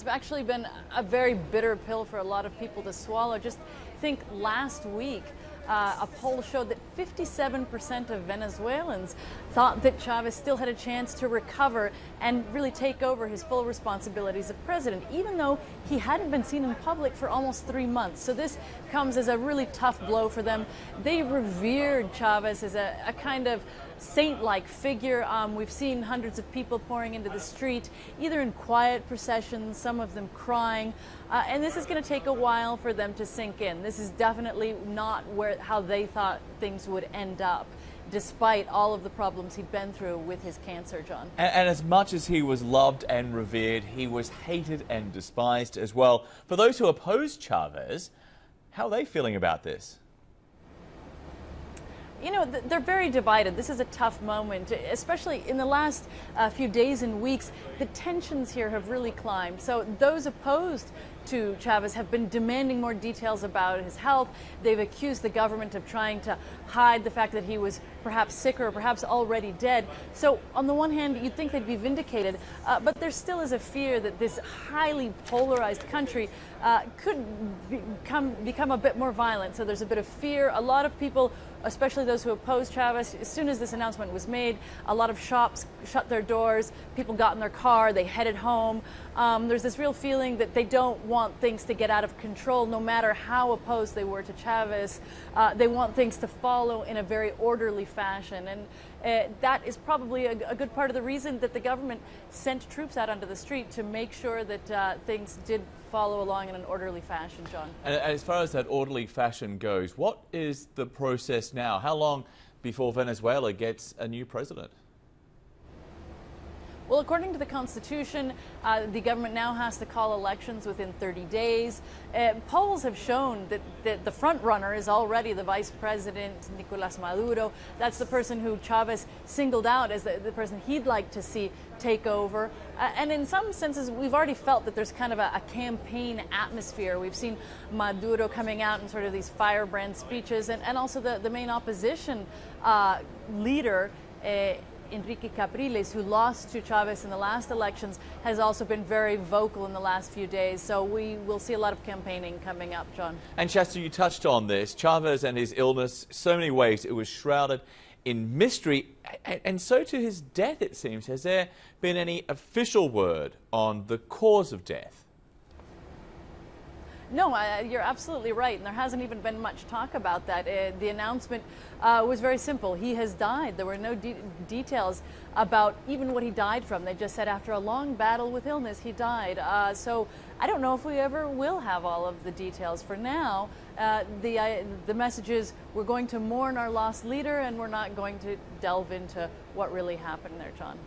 It's actually been a very bitter pill for a lot of people to swallow. Just think last week, a poll showed that 57% of Venezuelans thought that Chavez still had a chance to recover and really take over his full responsibilities as president, even though he hadn't been seen in public for almost 3 months. So this comes as a really tough blow for them. They revered Chavez as a kind of saint-like figure. We've seen hundreds of people pouring into the street, either in quiet processions, some of them crying, and this is going to take a while for them to sink in. This is definitely not how they thought things would end up, despite all of the problems he'd been through with his cancer, John. And as much as he was loved and revered, he was hated and despised as well. For those who oppose Chavez, how are they feeling about this? You know, they're very divided. This is a tough moment, especially in the last few days and weeks. The tensions here have really climbed. So those opposed to Chavez have been demanding more details about his health. They've accused the government of trying to hide the fact that he was perhaps sick or perhaps already dead. So on the one hand, you'd think they'd be vindicated, but there still is a fear that this highly polarized country could become a bit more violent. So there's a bit of fear. A lot of people, especially those who oppose Chavez, as soon as this announcement was made, a lot of shops shut their doors, people got in their car, they headed home. There's this real feeling that they don't want things to get out of control, no matter how opposed they were to Chavez. They want things to follow in a very orderly fashion, and that is probably a good part of the reason that the government sent troops out onto the street to make sure that things did follow along in an orderly fashion, John. And as far as that orderly fashion goes, what is the process now? How long before Venezuela gets a new president? Well, according to the Constitution, the government now has to call elections within 30 days. Polls have shown that the front runner is already the Vice President, Nicolas Maduro. That's the person who Chavez singled out as the person he'd like to see take over. And in some senses, we've already felt that there's kind of a campaign atmosphere. We've seen Maduro coming out in sort of these firebrand speeches, and also the main opposition leader, Enrique Capriles, who lost to Chavez in the last elections, has also been very vocal in the last few days. So we will see a lot of campaigning coming up, John. And Chester, you touched on this. Chavez and his illness, so many ways it was shrouded in mystery, and so to his death, it seems. Has there been any official word on the cause of death? No, you're absolutely right, and there hasn't even been much talk about that. The announcement was very simple. He has died. There were no details about even what he died from. They just said after a long battle with illness, he died. So I don't know if we ever will have all of the details. For now, the message is we're going to mourn our lost leader, and we're not going to delve into what really happened there, John.